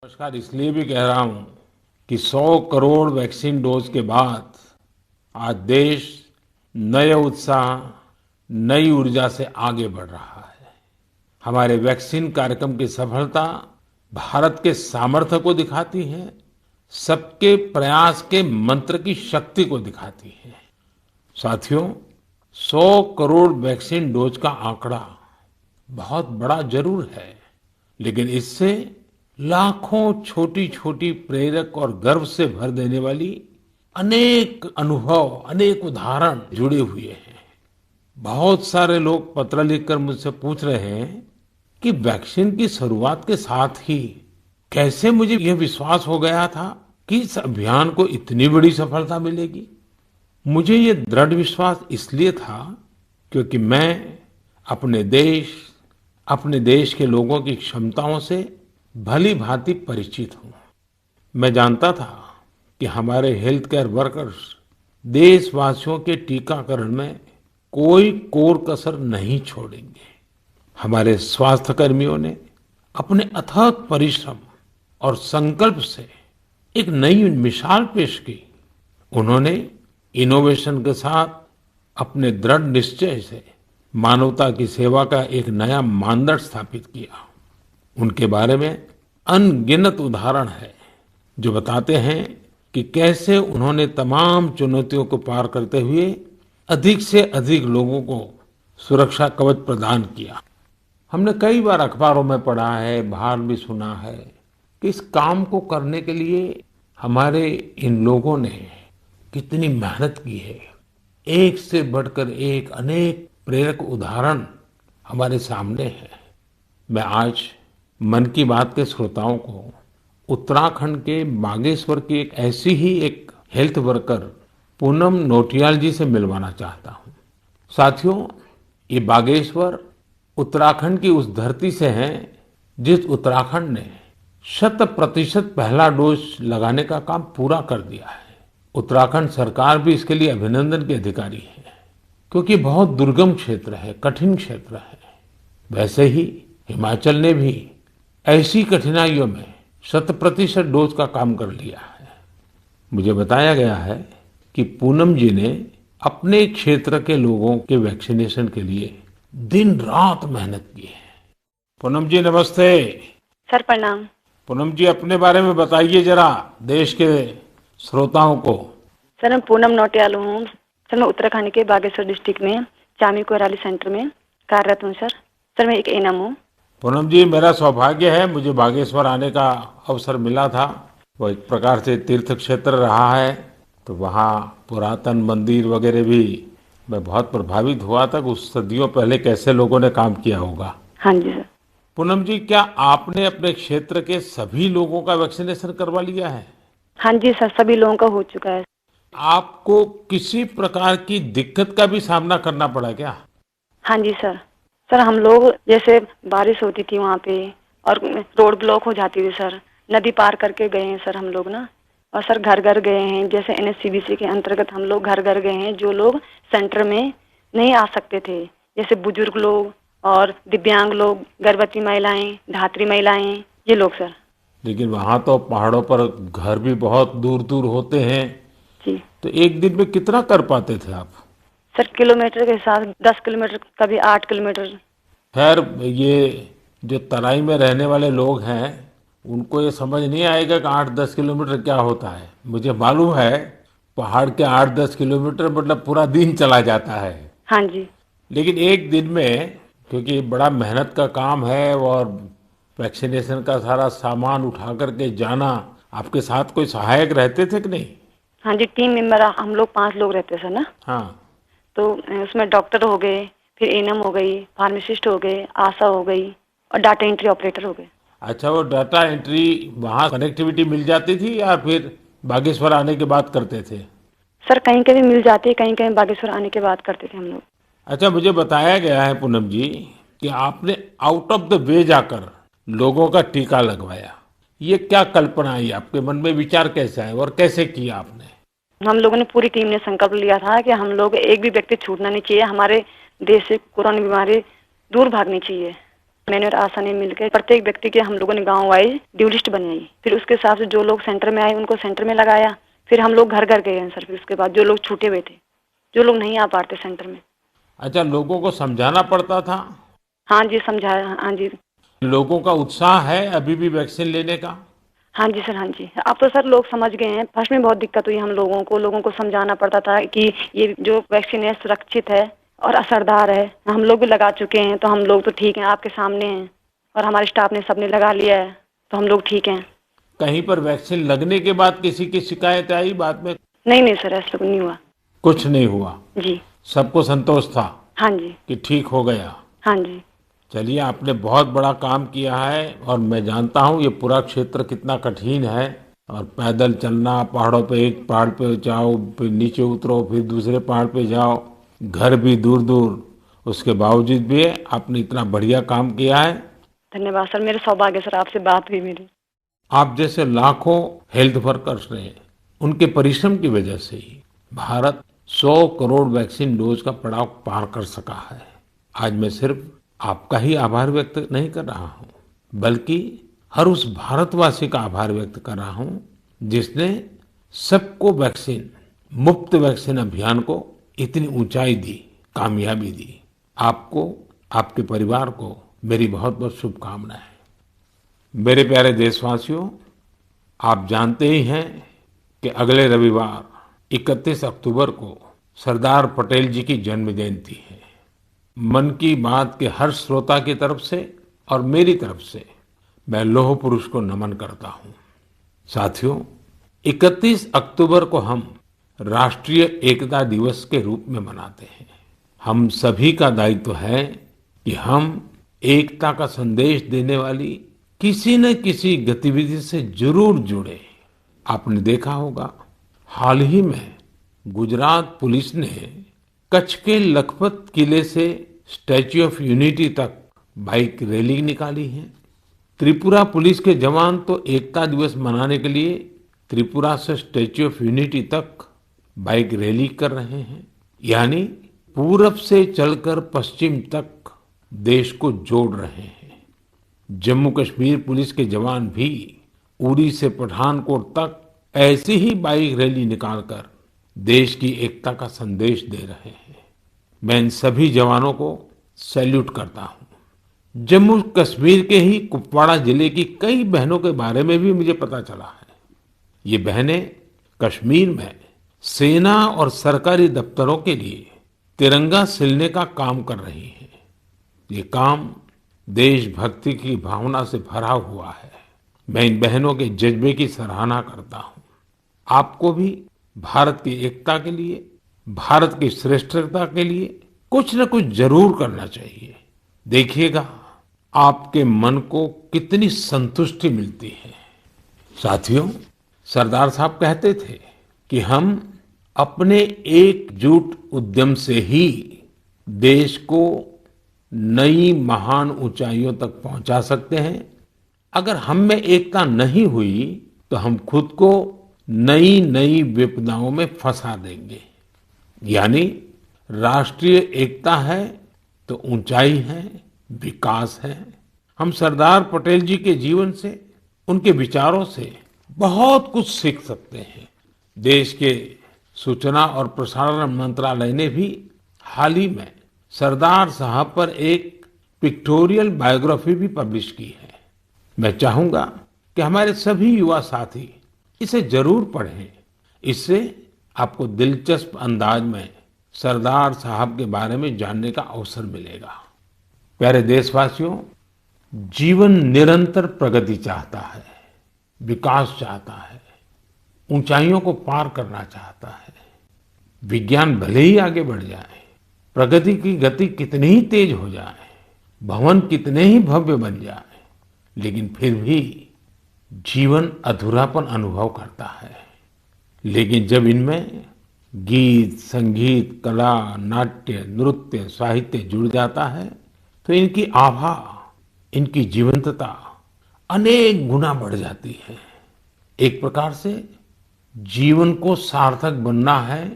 नमस्कार इसलिए भी कह रहा हूं कि 100 करोड़ वैक्सीन डोज के बाद आज देश नए उत्साह, नई ऊर्जा से आगे बढ़ रहा है। हमारे वैक्सीन कार्यक्रम की सफलता भारत के सामर्थ्य को दिखाती है, सबके प्रयास के मंत्र की शक्ति को दिखाती है। साथियों, 100 करोड़ वैक्सीन डोज का आंकड़ा बहुत बड़ा जरूर है, लेकिन इससे लाखों छोटी छोटी प्रेरक और गर्व से भर देने वाली अनेक अनुभव, अनेक उदाहरण जुड़े हुए हैं। बहुत सारे लोग पत्र लिखकर मुझसे पूछ रहे हैं कि वैक्सीन की शुरुआत के साथ ही कैसे मुझे यह विश्वास हो गया था कि इस अभियान को इतनी बड़ी सफलता मिलेगी। मुझे ये दृढ़ विश्वास इसलिए था क्योंकि मैं अपने देश, अपने देश के लोगों की क्षमताओं से भली भांति परिचित हूं। मैं जानता था कि हमारे हेल्थ केयर वर्कर्स देशवासियों के टीकाकरण में कोई कोर कसर नहीं छोड़ेंगे। हमारे स्वास्थ्य कर्मियों ने अपने अथक परिश्रम और संकल्प से एक नई मिसाल पेश की। उन्होंने इनोवेशन के साथ अपने दृढ़ निश्चय से मानवता की सेवा का एक नया मानदंड स्थापित किया। उनके बारे में अनगिनत उदाहरण है जो बताते हैं कि कैसे उन्होंने तमाम चुनौतियों को पार करते हुए अधिक से अधिक लोगों को सुरक्षा कवच प्रदान किया। हमने कई बार अखबारों में पढ़ा है, बाहर भी सुना है कि इस काम को करने के लिए हमारे इन लोगों ने कितनी मेहनत की है। एक से बढ़कर एक अनेक प्रेरक उदाहरण हमारे सामने है। मैं आज मन की बात के श्रोताओं को उत्तराखंड के बागेश्वर की एक ऐसी ही एक हेल्थ वर्कर पूनम नौटियाल जी से मिलवाना चाहता हूं। साथियों, ये बागेश्वर उत्तराखंड की उस धरती से है जिस उत्तराखंड ने 100% पहला डोज लगाने का काम पूरा कर दिया है। उत्तराखंड सरकार भी इसके लिए अभिनंदन की अधिकारी है, क्योंकि बहुत दुर्गम क्षेत्र है, कठिन क्षेत्र है। वैसे ही हिमाचल ने भी ऐसी कठिनाइयों में 100% डोज का काम कर लिया है। मुझे बताया गया है कि पूनम जी ने अपने क्षेत्र के लोगों के वैक्सीनेशन के लिए दिन रात मेहनत की है। पूनम जी नमस्ते। सर प्रणाम। पूनम जी अपने बारे में बताइए जरा देश के श्रोताओं को। सर मैं पूनम नौटियाल हूँ। सर मैं उत्तराखंड के बागेश्वर डिस्ट्रिक्ट में चामी कोराली सेंटर में कार्यरत हूँ। सर मैं एक एएनएम हूँ। पूनम जी, मेरा सौभाग्य है, मुझे बागेश्वर आने का अवसर मिला था। वो एक प्रकार से तीर्थ क्षेत्र रहा है, तो वहाँ पुरातन मंदिर वगैरह भी मैं बहुत प्रभावित हुआ था कि उस सदियों पहले कैसे लोगों ने काम किया होगा। हाँ जी सर। पूनम जी, क्या आपने अपने क्षेत्र के सभी लोगों का वैक्सीनेशन करवा लिया है? हाँ जी सर, सभी लोगों का हो चुका है। आपको किसी प्रकार की दिक्कत का भी सामना करना पड़ा क्या? हाँ जी सर। सर हम लोग जैसे बारिश होती थी वहाँ पे और रोड ब्लॉक हो जाती थी सर, नदी पार करके गए हैं सर हम लोग ना। और सर घर घर गए हैं, जैसे एनएचसीवीसी के अंतर्गत हम लोग घर घर गए हैं जो लोग सेंटर में नहीं आ सकते थे, जैसे बुजुर्ग लोग और दिव्यांग लोग, गर्भवती महिलाएं, धात्री महिलाएं, ये लोग सर। लेकिन वहाँ तो पहाड़ों पर घर भी बहुत दूर दूर होते हैं, जी तो एक दिन में कितना कर पाते थे आप? सर, किलोमीटर के हिसाब 10 किलोमीटर, कभी 8 किलोमीटर। खैर, ये जो तराई में रहने वाले लोग हैं उनको ये समझ नहीं आएगा कि 8-10 किलोमीटर क्या होता है। मुझे मालूम है पहाड़ के 8-10 किलोमीटर मतलब पूरा दिन चला जाता है। हाँ जी। लेकिन एक दिन में, क्योंकि बड़ा मेहनत का काम है और वैक्सीनेशन का सारा सामान उठा करके जाना, आपके साथ कोई सहायक रहते थे कि नहीं? हाँ जी, टीम मेंबर हम लोग 5 लोग रहते सर ना। हाँ। तो उसमें डॉक्टर हो गए, फिर एएनएम हो गई, फार्मासिस्ट हो गए, आशा हो गई और डाटा एंट्री ऑपरेटर हो गए। अच्छा, वो डाटा एंट्री वहाँ कनेक्टिविटी मिल जाती थी या फिर बागेश्वर आने के बाद करते थे? सर कहीं कहीं मिल जाती है, कहीं कहीं बागेश्वर आने के बाद करते थे हम लोग। अच्छा, मुझे बताया गया है पूनम जी कि आपने आउट ऑफ द वे जाकर लोगों का टीका लगवाया। ये क्या कल्पना आई आपके मन में, विचार कैसे आया और कैसे किया आपने? हम लोगों ने, पूरी टीम ने संकल्प लिया था कि हम लोग एक भी व्यक्ति छूटना नहीं चाहिए, हमारे देश से कोरोना बीमारी दूर भागनी चाहिए। मैंने और आशा ने मिलकर प्रत्येक व्यक्ति के हम लोगों ने गांव वाइज ड्यू लिस्ट बनाई। फिर उसके हिसाब से जो लोग सेंटर में आए उनको सेंटर में लगाया। फिर हम लोग घर घर गए हैं सर। फिर उसके बाद जो लोग छूटे हुए थे, जो लोग नहीं आ पाते सेंटर में। अच्छा, लोगों को समझाना पड़ता था? हाँ जी, समझाया। हाँ जी। लोगों का उत्साह है अभी भी वैक्सीन लेने का? हाँ जी सर, हाँ जी। अब तो सर लोग समझ गए हैं। फर्स्ट में बहुत दिक्कत हुई हम लोगों को समझाना पड़ता था कि ये जो वैक्सीन है सुरक्षित है और असरदार है। हम लोग भी लगा चुके हैं तो हम लोग तो ठीक हैं, आपके सामने हैं। और हमारे स्टाफ ने सबने लगा लिया है तो हम लोग ठीक हैं। कहीं पर वैक्सीन लगने के बाद किसी की शिकायत आई बाद में? नहीं नहीं सर, ऐसा कुछ नहीं हुआ। कुछ नहीं हुआ? जी। सबको संतोष था हाँ जी। कि ठीक हो गया? हाँ जी। चलिए, आपने बहुत बड़ा काम किया है और मैं जानता हूँ ये पूरा क्षेत्र कितना कठिन है। और पैदल चलना, पहाड़ों पे, एक पहाड़ पे जाओ फिर नीचे उतरो फिर दूसरे पहाड़ पे जाओ, घर भी दूर दूर, उसके बावजूद भी आपने इतना बढ़िया काम किया है। धन्यवाद सर, मेरे सौभाग्य सर आपसे बात हुई मेरी। आप जैसे लाखों हेल्थ वर्कर्स ने, उनके परिश्रम की वजह से ही भारत 100 करोड़ वैक्सीन डोज का पड़ाव पार कर सका है। आज मैं सिर्फ आपका ही आभार व्यक्त नहीं कर रहा हूं, बल्कि हर उस भारतवासी का आभार व्यक्त कर रहा हूं जिसने सबको वैक्सीन, मुफ्त वैक्सीन अभियान को इतनी ऊंचाई दी, कामयाबी दी। आपको, आपके परिवार को मेरी बहुत बहुत शुभकामनाएं। मेरे प्यारे देशवासियों, आप जानते ही हैं कि अगले रविवार 31 अक्टूबर को सरदार पटेल जी की जन्म जयंती है। मन की बात के हर श्रोता की तरफ से और मेरी तरफ से मैं लौह पुरुष को नमन करता हूं। साथियों, 31 अक्टूबर को हम राष्ट्रीय एकता दिवस के रूप में मनाते हैं। हम सभी का दायित्व है कि हम एकता का संदेश देने वाली किसी न किसी गतिविधि से जरूर जुड़े। आपने देखा होगा, हाल ही में गुजरात पुलिस ने कच्छ के लखपत किले से स्टैच्यू ऑफ यूनिटी तक बाइक रैली निकाली है। त्रिपुरा पुलिस के जवान तो एकता दिवस मनाने के लिए त्रिपुरा से स्टैच्यू ऑफ यूनिटी तक बाइक रैली कर रहे हैं। यानी पूरब से चलकर पश्चिम तक देश को जोड़ रहे हैं। जम्मू कश्मीर पुलिस के जवान भी उरी से पठानकोट तक ऐसी ही बाइक रैली निकालकर देश की एकता का संदेश दे रहे हैं। मैं इन सभी जवानों को सैल्यूट करता हूं। जम्मू कश्मीर के ही कुपवाड़ा जिले की कई बहनों के बारे में भी मुझे पता चला है। ये बहनें कश्मीर में सेना और सरकारी दफ्तरों के लिए तिरंगा सिलने का काम कर रही हैं। ये काम देशभक्ति की भावना से भरा हुआ है। मैं इन बहनों के जज्बे की सराहना करता हूं। आपको भी भारत की एकता के लिए, भारत की श्रेष्ठता के लिए कुछ न कुछ जरूर करना चाहिए। देखिएगा, आपके मन को कितनी संतुष्टि मिलती है। साथियों, सरदार साहब कहते थे कि हम अपने एकजुट उद्यम से ही देश को नई महान ऊंचाइयों तक पहुंचा सकते हैं। अगर हम में एकता नहीं हुई तो हम खुद को नई नई विपदाओं में फंसा देंगे। यानी राष्ट्रीय एकता है तो ऊंचाई है, विकास है। हम सरदार पटेल जी के जीवन से, उनके विचारों से बहुत कुछ सीख सकते हैं। देश के सूचना और प्रसारण मंत्रालय ने भी हाल ही में सरदार साहब पर एक पिक्टोरियल बायोग्राफी भी पब्लिश की है। मैं चाहूंगा कि हमारे सभी युवा साथी इसे जरूर पढ़ें। इससे आपको दिलचस्प अंदाज में सरदार साहब के बारे में जानने का अवसर मिलेगा। प्यारे देशवासियों, जीवन निरंतर प्रगति चाहता है, विकास चाहता है, ऊंचाइयों को पार करना चाहता है। विज्ञान भले ही आगे बढ़ जाए, प्रगति की गति कितनी ही तेज हो जाए, भवन कितने ही भव्य बन जाए, लेकिन फिर भी जीवन अधूरापन अनुभव करता है। लेकिन जब इनमें गीत, संगीत, कला, नाट्य, नृत्य, साहित्य जुड़ जाता है तो इनकी आभा, इनकी जीवंतता अनेक गुना बढ़ जाती है। एक प्रकार से जीवन को सार्थक बनना है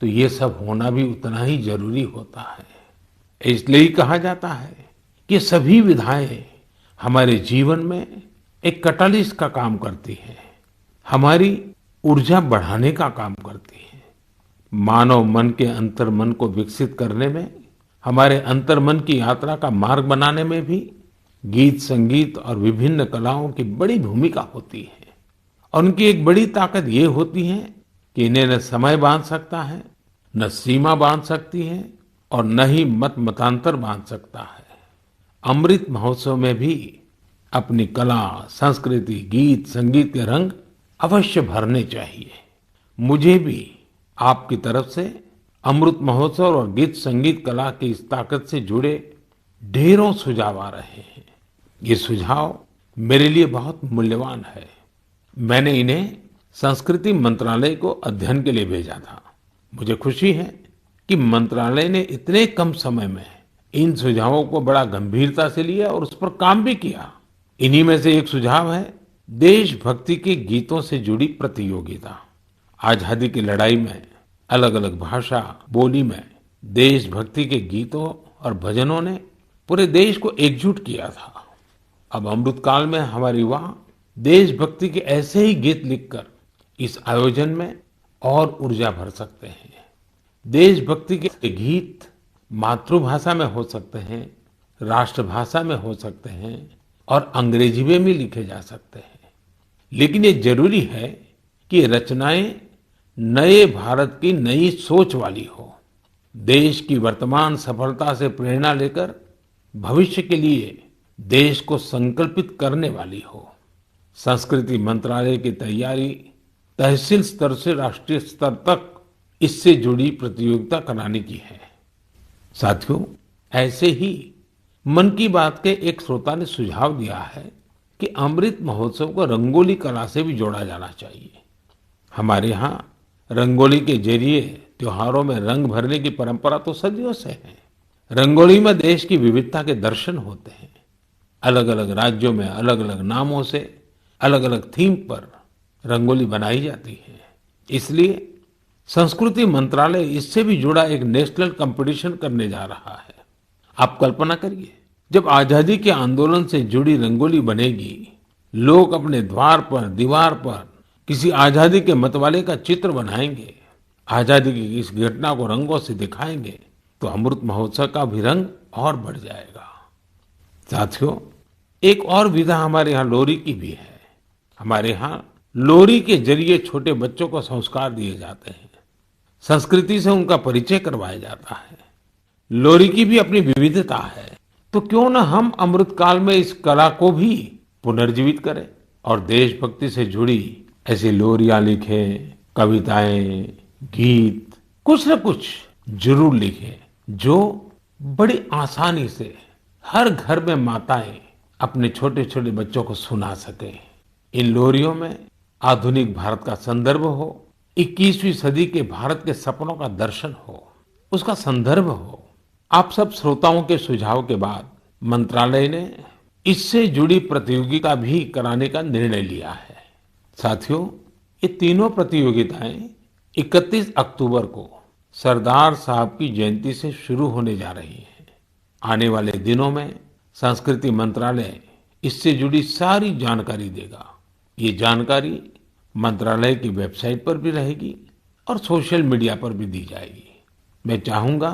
तो ये सब होना भी उतना ही जरूरी होता है। इसलिए ही कहा जाता है ये सभी विधाएं हमारे जीवन में एक कैटलिस्ट का काम करती है, हमारी ऊर्जा बढ़ाने का काम करती है। मानव मन के अंतर्मन को विकसित करने में, हमारे अंतर्मन की यात्रा का मार्ग बनाने में भी गीत, संगीत और विभिन्न कलाओं की बड़ी भूमिका होती है। और उनकी एक बड़ी ताकत ये होती है कि इन्हें न समय बांध सकता है, न सीमा बांध सकती है और न ही मत मतांतर बांध सकता है। अमृत महोत्सव में भी अपनी कला, संस्कृति, गीत, संगीत के रंग अवश्य भरने चाहिए। मुझे भी आपकी तरफ से अमृत महोत्सव और गीत संगीत कला की इस ताकत से जुड़े ढेरों सुझाव आ रहे हैं। ये सुझाव मेरे लिए बहुत मूल्यवान है। मैंने इन्हें संस्कृति मंत्रालय को अध्ययन के लिए भेजा था। मुझे खुशी है कि मंत्रालय ने इतने कम समय में इन सुझावों को बड़ा गंभीरता से लिया और उस पर काम भी किया। इन्हीं में से एक सुझाव है देशभक्ति के गीतों से जुड़ी प्रतियोगिता। आजादी की लड़ाई में अलग अलग भाषा, बोली में देशभक्ति के गीतों और भजनों ने पूरे देश को एकजुट किया था। अब अमृतकाल में हमारे युवा देशभक्ति के ऐसे ही गीत लिखकर इस आयोजन में और ऊर्जा भर सकते हैं। देशभक्ति के गीत मातृभाषा में हो सकते हैं, राष्ट्रभाषा में हो सकते हैं और अंग्रेजी में भी लिखे जा सकते हैं। लेकिन ये जरूरी है कि ये रचनाएं नए भारत की नई सोच वाली हो, देश की वर्तमान सफलता से प्रेरणा लेकर भविष्य के लिए देश को संकल्पित करने वाली हो। संस्कृति मंत्रालय की तैयारी तहसील स्तर से राष्ट्रीय स्तर तक इससे जुड़ी प्रतियोगिता कराने की है। साथियों, ऐसे ही मन की बात के एक श्रोता ने सुझाव दिया है कि अमृत महोत्सव को रंगोली कला से भी जोड़ा जाना चाहिए। हमारे यहाँ रंगोली के जरिए त्योहारों में रंग भरने की परंपरा तो सदियों से है। रंगोली में देश की विविधता के दर्शन होते हैं। अलग अलग राज्यों में अलग अलग नामों से अलग अलग थीम पर रंगोली बनाई जाती है। इसलिए संस्कृति मंत्रालय इससे भी जुड़ा एक नेशनल कंपटीशन करने जा रहा है। आप कल्पना करिए, जब आजादी के आंदोलन से जुड़ी रंगोली बनेगी, लोग अपने द्वार पर, दीवार पर किसी आजादी के मतवाले का चित्र बनाएंगे, आजादी की इस घटना को रंगों से दिखाएंगे, तो अमृत महोत्सव का भी रंग और बढ़ जाएगा। साथियों, एक और विधा हमारे यहाँ लोरी की भी है। हमारे यहाँ लोरी के जरिए छोटे बच्चों को संस्कार दिए जाते हैं, संस्कृति से उनका परिचय करवाया जाता है। लोरी की भी अपनी विविधता है, तो क्यों न हम अमृतकाल में इस कला को भी पुनर्जीवित करें और देशभक्ति से जुड़ी ऐसी लोरियां लिखें, कविताएं, गीत, कुछ न कुछ जरूर लिखें जो बड़ी आसानी से हर घर में माताएं अपने छोटे छोटे बच्चों को सुना सकें। इन लोरियों में आधुनिक भारत का संदर्भ हो, 21वीं सदी के भारत के सपनों का दर्शन हो, उसका संदर्भ हो। आप सब श्रोताओं के सुझाव के बाद मंत्रालय ने इससे जुड़ी प्रतियोगिता भी कराने का निर्णय लिया है। साथियों, ये तीनों प्रतियोगिताएं 31 अक्टूबर को सरदार साहब की जयंती से शुरू होने जा रही हैं। आने वाले दिनों में संस्कृति मंत्रालय इससे जुड़ी सारी जानकारी देगा। ये जानकारी मंत्रालय की वेबसाइट पर भी रहेगी और सोशल मीडिया पर भी दी जाएगी। मैं चाहूंगा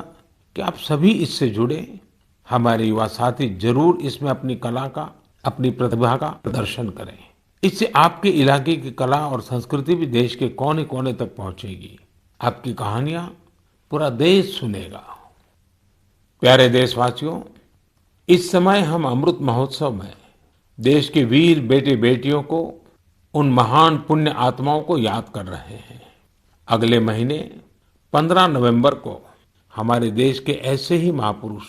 कि आप सभी इससे जुड़े, हमारे युवा साथी जरूर इसमें अपनी कला का, अपनी प्रतिभा का प्रदर्शन करें। इससे आपके इलाके की कला और संस्कृति भी देश के कोने कोने तक पहुंचेगी। आपकी कहानियां पूरा देश सुनेगा। प्यारे देशवासियों, इस समय हम अमृत महोत्सव में देश के वीर बेटे बेटियों को, उन महान पुण्य आत्माओं को याद कर रहे हैं। अगले महीने 15 नवंबर को हमारे देश के ऐसे ही महापुरुष,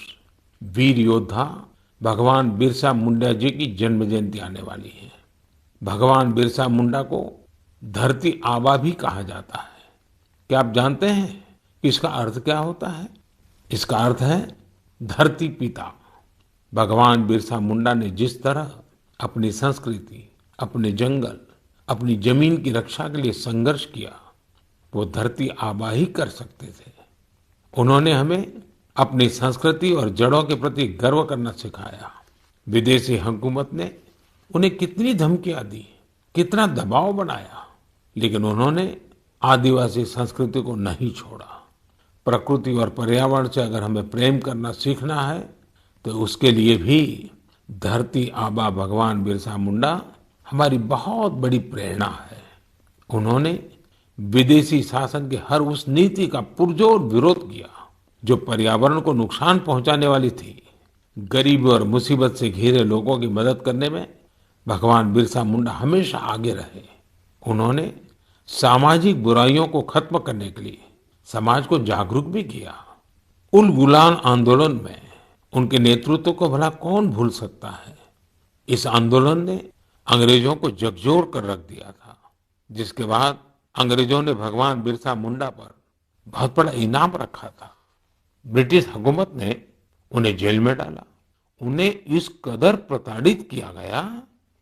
वीर योद्धा भगवान बिरसा मुंडा जी की जन्म जयंती आने वाली है। भगवान बिरसा मुंडा को धरती आबा भी कहा जाता है। क्या आप जानते हैं कि इसका अर्थ क्या होता है? इसका अर्थ है धरती पिता। भगवान बिरसा मुंडा ने जिस तरह अपनी संस्कृति, अपने जंगल, अपनी जमीन की रक्षा के लिए संघर्ष किया, वो धरती आबा ही कर सकते थे। उन्होंने हमें अपनी संस्कृति और जड़ों के प्रति गर्व करना सिखाया। विदेशी हुकूमत ने उन्हें कितनी धमकियां दी, कितना दबाव बनाया, लेकिन उन्होंने आदिवासी संस्कृति को नहीं छोड़ा। प्रकृति और पर्यावरण से अगर हमें प्रेम करना सीखना है तो उसके लिए भी धरती आबा भगवान बिरसा मुंडा हमारी बहुत बड़ी प्रेरणा है। उन्होंने विदेशी शासन की हर उस नीति का पुरजोर विरोध किया जो पर्यावरण को नुकसान पहुंचाने वाली थी। गरीबी और मुसीबत से घिरे लोगों की मदद करने में भगवान बिरसा मुंडा हमेशा आगे रहे। उन्होंने सामाजिक बुराइयों को खत्म करने के लिए समाज को जागरूक भी किया। उल गुलान आंदोलन में उनके नेतृत्व को भला कौन भूल सकता है। इस आंदोलन ने अंग्रेजों को झकझोर कर रख दिया था, जिसके बाद अंग्रेजों ने भगवान बिरसा मुंडा पर बहुत बड़ा इनाम रखा था। ब्रिटिश हुकूमत ने उन्हें जेल में डाला। उन्हें इस कदर प्रताड़ित किया गया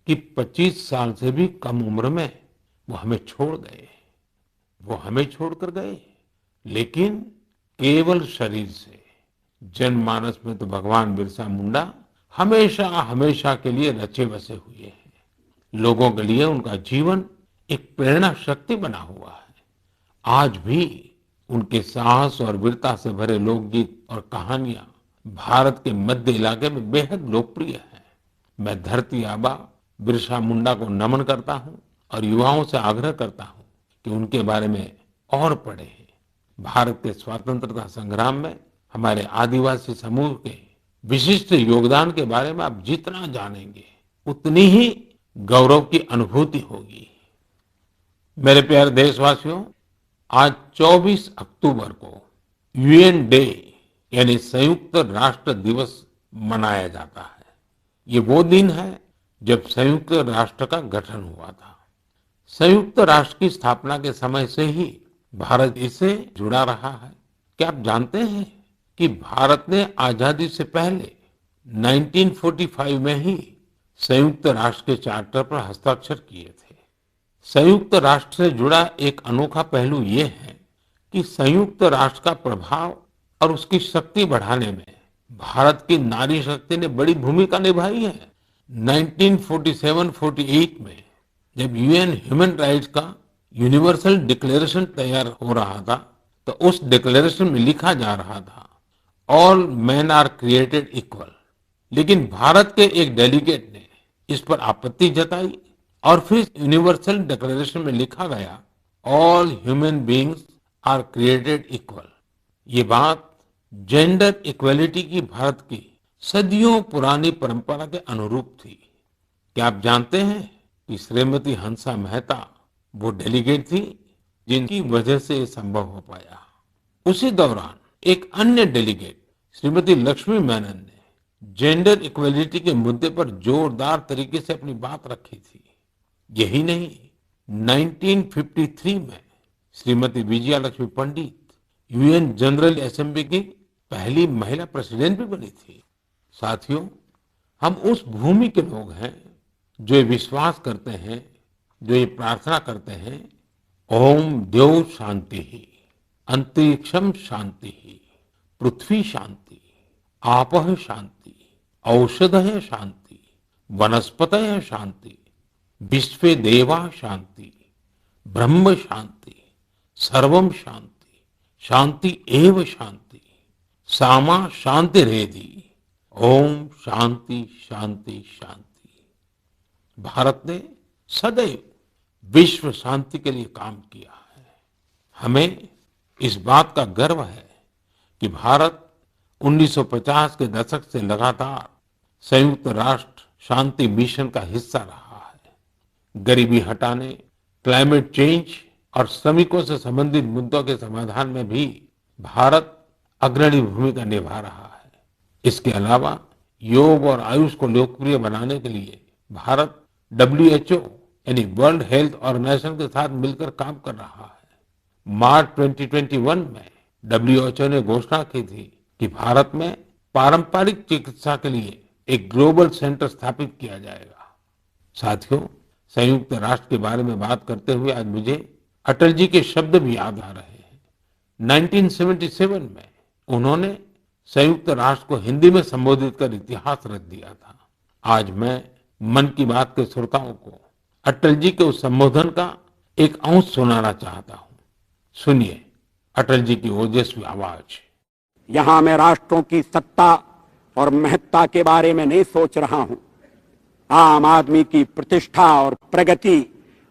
कि 25 साल से भी कम उम्र में वो हमें छोड़ गए। वो हमें छोड़कर गए, लेकिन केवल शरीर से। जनमानस में तो भगवान बिरसा मुंडा हमेशा हमेशा के लिए रचे बसे हुए हैं। लोगों के लिए उनका जीवन एक प्रेरणा शक्ति बना हुआ है। आज भी उनके साहस और वीरता से भरे लोकगीत और कहानियां भारत के मध्य इलाके में बेहद लोकप्रिय हैं। मैं धरती आबा बिरसा मुंडा को नमन करता हूं और युवाओं से आग्रह करता हूं कि उनके बारे में और पढ़ें। भारत के स्वतंत्रता संग्राम में हमारे आदिवासी समूह के विशिष्ट योगदान के बारे में आप जितना जानेंगे उतनी ही गौरव की अनुभूति होगी। मेरे प्यारे देशवासियों, आज 24 अक्टूबर को यूएन डे यानी संयुक्त राष्ट्र दिवस मनाया जाता है। ये वो दिन है जब संयुक्त राष्ट्र का गठन हुआ था। संयुक्त राष्ट्र की स्थापना के समय से ही भारत इससे जुड़ा रहा है। क्या आप जानते हैं कि भारत ने आजादी से पहले 1945 में ही संयुक्त राष्ट्र के चार्टर पर हस्ताक्षर किए थे। संयुक्त राष्ट्र से जुड़ा एक अनोखा पहलू ये है कि संयुक्त राष्ट्र का प्रभाव और उसकी शक्ति बढ़ाने में भारत की नारी शक्ति ने बड़ी भूमिका निभाई है। 1947-48 में जब यूएन ह्यूमन राइट्स का यूनिवर्सल डिक्लेरेशन तैयार हो रहा था, तो उस डिक्लेरेशन में लिखा जा रहा था all man are created equal. लेकिन भारत के एक डेलीगेट ने इस पर आपत्ति जताई और फिर यूनिवर्सल डिक्लेरेशन में लिखा गया all human beings are created equal. ये बात जेंडर इक्वलिटी की भारत की सदियों पुरानी परंपरा के अनुरूप थी। क्या आप जानते हैं कि श्रीमती हंसा मेहता वो डेलीगेट थी जिनकी वजह से ये संभव हो पाया। उसी दौरान एक अन्य डेलीगेट श्रीमती लक्ष्मी मेनन ने जेंडर इक्वलिटी के मुद्दे पर जोरदार तरीके से अपनी बात रखी थी। यही नहीं, 1953 में श्रीमती विजया लक्ष्मी पंडित यूएन जनरल असेंबली की पहली महिला प्रेसिडेंट भी बनी थी। साथियों, हम उस भूमि के लोग हैं जो ये विश्वास करते हैं, जो ये प्रार्थना करते हैं, ओम द्यौः शांति, अंतरिक्षम शांति, पृथ्वी शांति, आपः शांति, औषधयः शांति, वनस्पतयः शांति, विश्वे देवा शांति, ब्रह्म शांति, सर्वम शांति, शांति एव शांति, सामा शांतिरेधि। ओम शांति शांति शांति। भारत ने सदैव विश्व शांति के लिए काम किया है। हमें इस बात का गर्व है कि भारत 1950 के दशक से लगातार संयुक्त राष्ट्र शांति मिशन का हिस्सा रहा है। गरीबी हटाने, क्लाइमेट चेंज और श्रमिकों से संबंधित मुद्दों के समाधान में भी भारत अग्रणी भूमिका निभा रहा है। इसके अलावा योग और आयुष को लोकप्रिय बनाने के लिए भारत WHO यानी वर्ल्ड हेल्थ ऑर्गेनाइजेशन के साथ मिलकर काम कर रहा है। मार्च 2021 में WHO ने घोषणा की थी कि भारत में पारंपरिक चिकित्सा के लिए एक ग्लोबल सेंटर स्थापित किया जाएगा। साथियों, संयुक्त राष्ट्र के बारे में बात करते हुए आज मुझे अटल जी के शब्द भी याद आ रहे हैं। 1977 में उन्होंने संयुक्त राष्ट्र को हिंदी में संबोधित कर इतिहास रच दिया था। आज मैं मन की बात के श्रोताओं को अटल जी के उस संबोधन का एक अंश सुनाना चाहता हूँ। सुनिए अटल जी की ओजस्वी आवाज। यहां मैं राष्ट्रों की सत्ता और महत्ता के बारे में नहीं सोच रहा हूं। आम आदमी की प्रतिष्ठा और प्रगति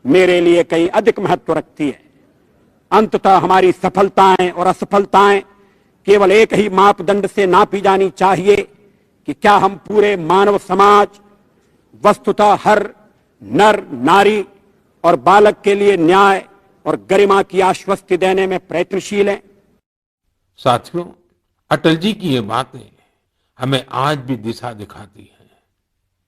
मेरे लिए कहीं अधिक महत्व रखती है। अंततः हमारी सफलताएं और असफलताएं केवल एक ही मापदंड से नापी जानी चाहिए कि क्या हम पूरे मानव समाज, वस्तुतः हर नर नारी और बालक के लिए न्याय और गरिमा की आश्वस्ति देने में प्रयत्नशील हैं। साथियों, अटल जी की ये बातें हमें आज भी दिशा दिखाती हैं।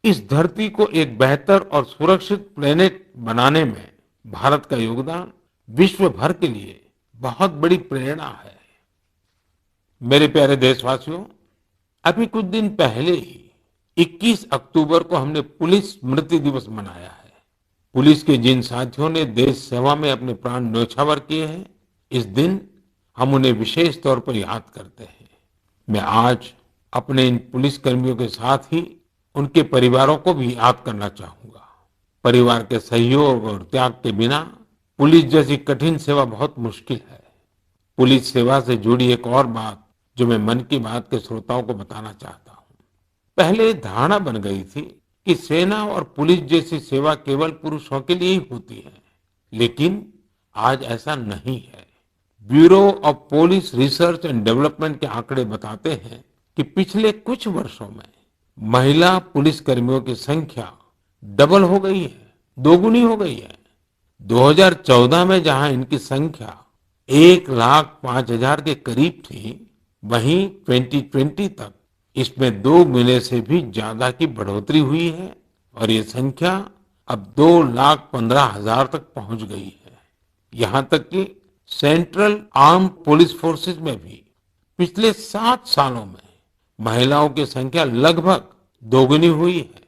इस धरती को एक बेहतर और सुरक्षित प्लेनेट बनाने में भारत का योगदान विश्व भर के लिए बहुत बड़ी प्रेरणा है। मेरे प्यारे देशवासियों, अभी कुछ दिन पहले ही 21 अक्टूबर को हमने पुलिस स्मृति दिवस मनाया है। पुलिस के जिन साथियों ने देश सेवा में अपने प्राण न्योछावर किए हैं, इस दिन हम उन्हें विशेष तौर पर याद करते हैं। मैं आज अपने इन पुलिस कर्मियों के साथ ही उनके परिवारों को भी याद करना चाहूंगा। परिवार के सहयोग और त्याग के बिना पुलिस जैसी कठिन सेवा बहुत मुश्किल है। पुलिस सेवा से जुड़ी एक और बात जो मैं मन की बात के श्रोताओं को बताना चाहता हूँ। पहले धारणा बन गई थी कि सेना और पुलिस जैसी सेवा केवल पुरुषों के लिए ही होती है, लेकिन आज ऐसा नहीं है। Bureau of police research and development के आंकड़े बताते हैं कि पिछले कुछ वर्षों में महिला पुलिस कर्मियों की संख्या डबल हो गई है, दोगुनी हो गई है। 2014 में जहां इनकी संख्या 1,05,000 के करीब थी, वहीं 2020 तक इसमें 2 गुने से भी ज्यादा की बढ़ोतरी हुई है और ये संख्या अब 2,15,000 तक पहुंच गई है। यहां तक कि सेंट्रल आर्म पुलिस फोर्सेस में भी पिछले 7 सालों में महिलाओं की संख्या लगभग दोगुनी हुई है।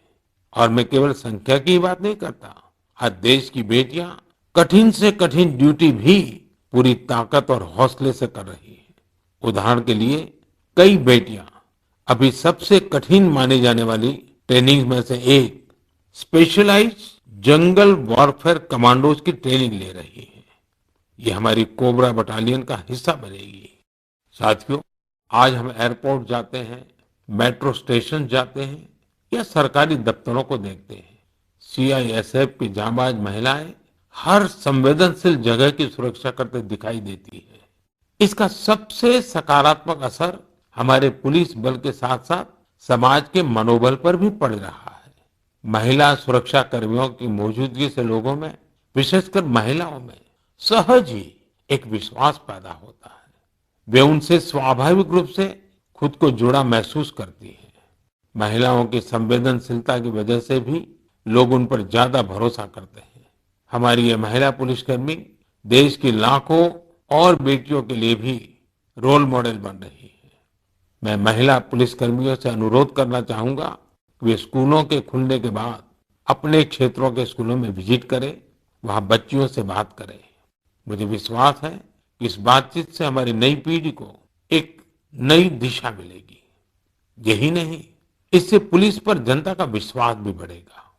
और मैं केवल संख्या की बात नहीं करता, आज देश की बेटियां कठिन से कठिन ड्यूटी भी पूरी ताकत और हौसले से कर रही है। उदाहरण के लिए कई बेटियां अभी सबसे कठिन माने जाने वाली ट्रेनिंग में से एक स्पेशलाइज्ड जंगल वॉरफेयर कमांडोज की ट्रेनिंग ले रही है। ये हमारी कोबरा बटालियन का हिस्सा बनेगी। साथियों, आज हम एयरपोर्ट जाते हैं, मेट्रो स्टेशन जाते हैं या सरकारी दफ्तरों को देखते हैं। सीआईएसएफ की जांबाज महिलाएं हर संवेदनशील जगह की सुरक्षा करते दिखाई देती है। इसका सबसे सकारात्मक असर हमारे पुलिस बल के साथ साथ समाज के मनोबल पर भी पड़ रहा है। महिला सुरक्षा कर्मियों की मौजूदगी से लोगों में, विशेषकर महिलाओं में, सहज ही एक विश्वास पैदा होता है। वे उनसे स्वाभाविक रूप से खुद को जुड़ा महसूस करती हैं। महिलाओं की संवेदनशीलता की वजह से भी लोग उन पर ज्यादा भरोसा करते हैं। हमारी ये महिला पुलिसकर्मी देश की लाखों और बेटियों के लिए भी रोल मॉडल बन रही है। मैं महिला पुलिसकर्मियों से अनुरोध करना चाहूंगा कि वे स्कूलों के खुलने के बाद अपने क्षेत्रों के स्कूलों में विजिट करें, वहां बच्चियों से बात करें। मुझे विश्वास है कि इस बातचीत से हमारी नई पीढ़ी को एक नई दिशा मिलेगी। यही नहीं, इससे पुलिस पर जनता का विश्वास भी बढ़ेगा।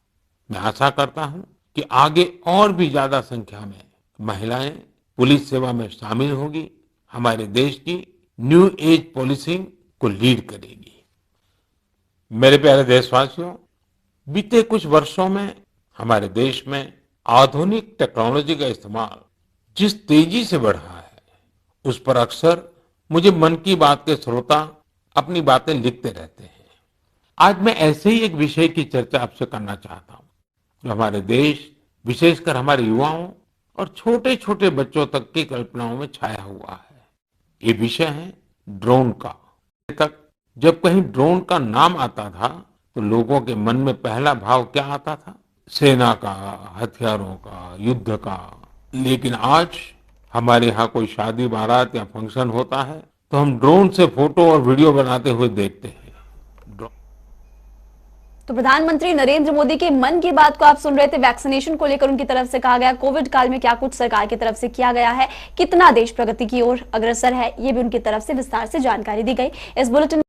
मैं आशा करता हूं कि आगे और भी ज्यादा संख्या में महिलाएं पुलिस सेवा में शामिल होगी, हमारे देश की न्यू एज पॉलिसिंग को लीड करेगी। मेरे प्यारे देशवासियों, बीते कुछ वर्षों में हमारे देश में आधुनिक टेक्नोलॉजी का इस्तेमाल जिस तेजी से बढ़ा है, उस पर अक्सर मुझे मन की बात के श्रोता अपनी बातें लिखते रहते हैं। आज मैं ऐसे ही एक विषय की चर्चा आपसे करना चाहता हूं जो हमारे देश, विशेषकर हमारे युवाओं और छोटे छोटे बच्चों तक की कल्पनाओं में छाया हुआ है। ये विषय है ड्रोन का। तक जब कहीं ड्रोन का नाम आता था तो लोगों के मन में पहला भाव क्या आता था? सेना का, हथियारों का, युद्ध का। लेकिन आज हमारे यहाँ कोई शादी बारात या फंक्शन होता है तो हम ड्रोन से फोटो और वीडियो बनाते हुए देखते हैं। तो प्रधानमंत्री नरेंद्र मोदी के मन की बात को आप सुन रहे थे। वैक्सीनेशन को लेकर उनकी तरफ से कहा गया कोविड काल में क्या कुछ सरकार की तरफ से किया गया है, कितना देश प्रगति की ओर अग्रसर है, ये भी उनकी तरफ से विस्तार से जानकारी दी गई। इस बुलेटिन